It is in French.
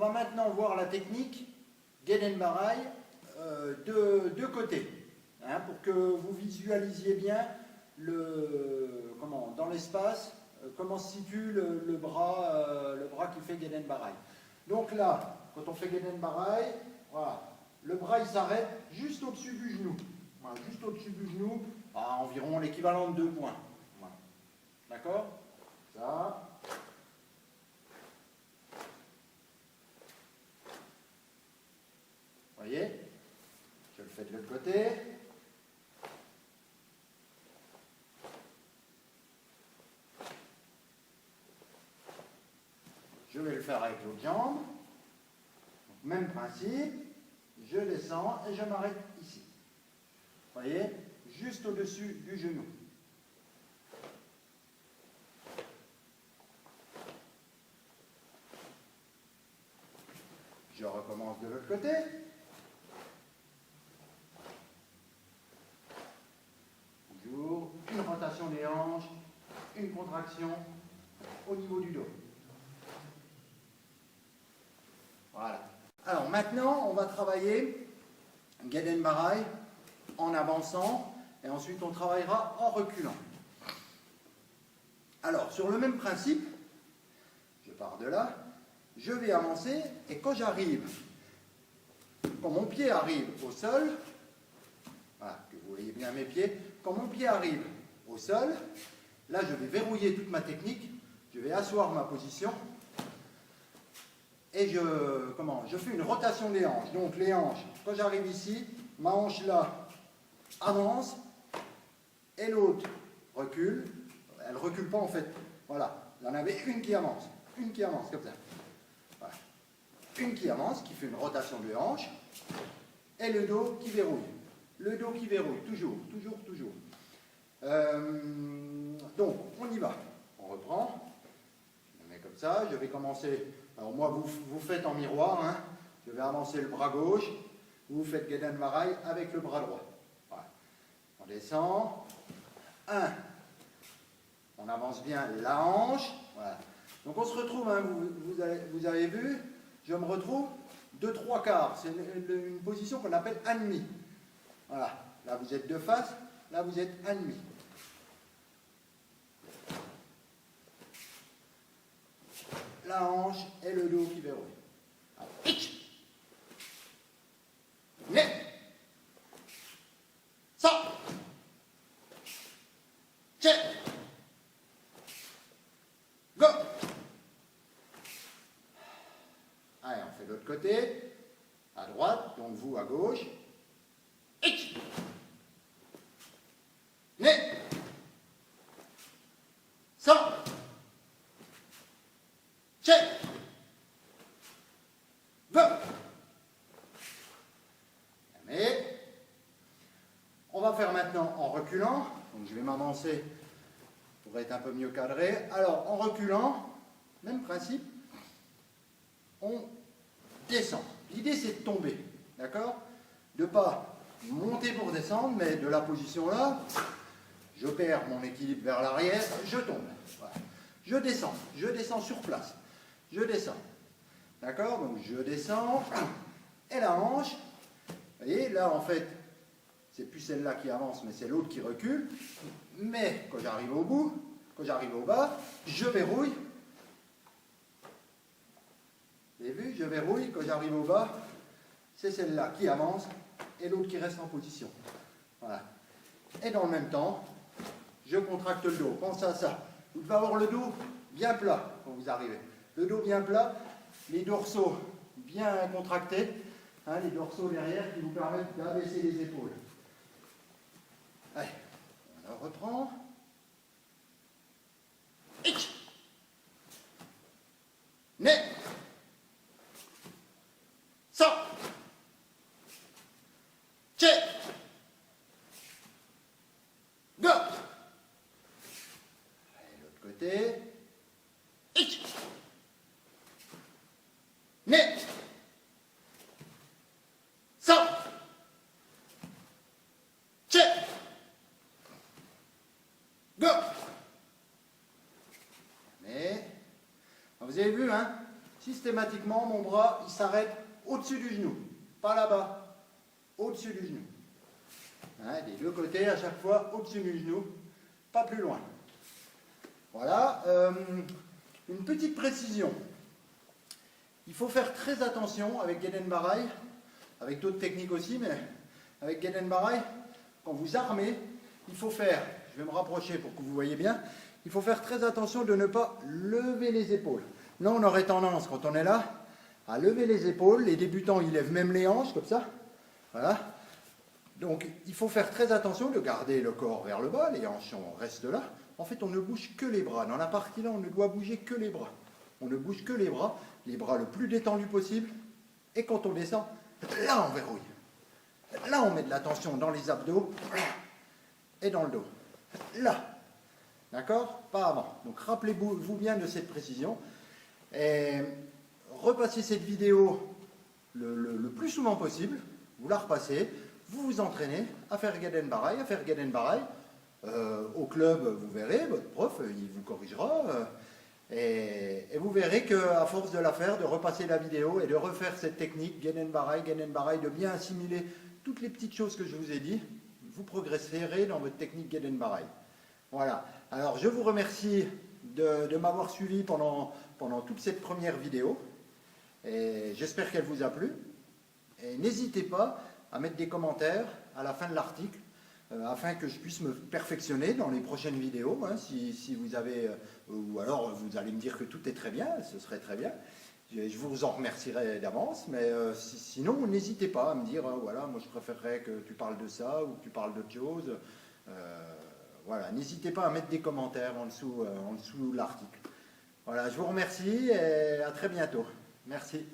va maintenant voir la technique Guéden-Baraï de deux côtés, hein, pour que vous visualisiez bien dans l'espace comment se situe le bras qui fait Guéden-Baraï. Donc là, quand on fait Guéden-Baraï, voilà, le bras il s'arrête juste au-dessus du genou. Voilà, juste au-dessus du genou, à environ l'équivalent de 2 points. Voilà. D'accord? Ça. Vous voyez? Je le fais de l'autre côté. Je vais le faire avec l'autre jambe. Donc, même principe. Je descends et je m'arrête ici. Vous voyez? Juste au-dessus du genou. Je recommence de l'autre côté. Toujours une rotation des hanches, une contraction au niveau du dos. Voilà. Alors maintenant, on va travailler Guéden-Baraï en avançant et ensuite on travaillera en reculant. Alors, sur le même principe, je pars de là, je vais avancer et quand mon pied arrive au sol, voilà, que vous voyez bien mes pieds, quand mon pied arrive au sol, là je vais verrouiller toute ma technique, je vais asseoir ma position et je fais une rotation des hanches. Donc les hanches, quand j'arrive ici, ma hanche là avance et l'autre recule. Elle ne recule pas en fait. Voilà, il y en avait une qui avance comme ça. Voilà. Une qui avance, qui fait une rotation de hanche et le dos qui verrouille. Le dos qui verrouille, toujours. Donc, on y va. On reprend. Je le mets comme ça. Je vais commencer. Alors, moi, vous faites en miroir. Hein. Je vais avancer le bras gauche. Vous faites Guéden-Baraï avec le bras droit. Voilà. On descend. 1. On avance bien la hanche. Voilà. Donc, on se retrouve. Hein, vous avez vu, je me retrouve de 3/4. C'est une position qu'on appelle à demi. Voilà. Là, vous êtes de face. Là, vous êtes à demi. La hanche et le dos qui verrouillent. Ça. Check. Go. Allez, on fait de l'autre côté. À droite, donc vous à gauche. Ça. Check. Go. Mais on va faire maintenant en reculant. Donc je vais m'avancer pour être un peu mieux cadré. Alors en reculant, même principe, on descend. L'idée c'est de tomber, d'accord? De ne pas monter pour descendre, mais de la position là, je perds mon équilibre vers l'arrière, je tombe. Voilà. Je descends sur place. Je descends. D'accord? Donc je descends. Et la hanche, vous voyez, là en fait, c'est plus celle-là qui avance, mais c'est l'autre qui recule. Mais quand j'arrive au bout, quand j'arrive au bas, je verrouille. Vous avez vu? Je verrouille. Quand j'arrive au bas, c'est celle-là qui avance et l'autre qui reste en position. Voilà. Et dans le même temps, je contracte le dos. Pensez à ça. Vous devez avoir le dos bien plat quand vous arrivez. Le dos bien plat, les dorsaux bien contractés, hein, les dorsaux derrière qui vous permettent d'abaisser les épaules. Allez, on reprend. Né. Ça. Check. Go. Allez, l'autre côté. Né. Ça. Check. Go. Mais, vous avez vu, hein, systématiquement, mon bras, il s'arrête au-dessus du genou. Pas là-bas, au-dessus du genou. Hein, des deux côtés, à chaque fois, au-dessus du genou, pas plus loin. Voilà. Une petite précision. Il faut faire très attention avec Gedenbaraj, avec d'autres techniques aussi, mais avec Gedenbaraj, quand vous armez, il faut faire, je vais me rapprocher pour que vous voyez bien, il faut faire très attention de ne pas lever les épaules. Là, on aurait tendance, quand on est là, à lever les épaules. Les débutants, ils lèvent même les hanches, comme ça. Voilà. Donc, il faut faire très attention de garder le corps vers le bas, les hanches restent là. En fait, on ne bouge que les bras. Dans la partie là, on ne doit bouger que les bras. On ne bouge que les bras le plus détendus possible. Et quand on descend, là, on verrouille. Là, on met de la tension dans les abdos et dans le dos. Là. D'accord? Pas avant. Donc, rappelez-vous bien de cette précision. Et repassez cette vidéo le plus souvent possible. Vous la repassez. Vous vous entraînez à faire Gedenbaraj, au club, vous verrez, votre prof, il vous corrigera. Et vous verrez qu'à force de la faire, de repasser la vidéo et de refaire cette technique, Gedenbaraj, de bien assimiler toutes les petites choses que je vous ai dit, vous progresserez dans votre technique Gedenbaraj. Voilà. Alors, je vous remercie de m'avoir suivi pendant toute cette première vidéo. Et j'espère qu'elle vous a plu. Et n'hésitez pas à mettre des commentaires à la fin de l'article afin que je puisse me perfectionner dans les prochaines vidéos. Hein, si vous avez, ou alors vous allez me dire que tout est très bien, ce serait très bien. Je vous en remercierai d'avance, mais sinon n'hésitez pas à me dire, voilà, moi je préférerais que tu parles de ça ou que tu parles d'autre chose. Voilà, n'hésitez pas à mettre des commentaires en dessous de l'article. Voilà, je vous remercie et à très bientôt. Merci.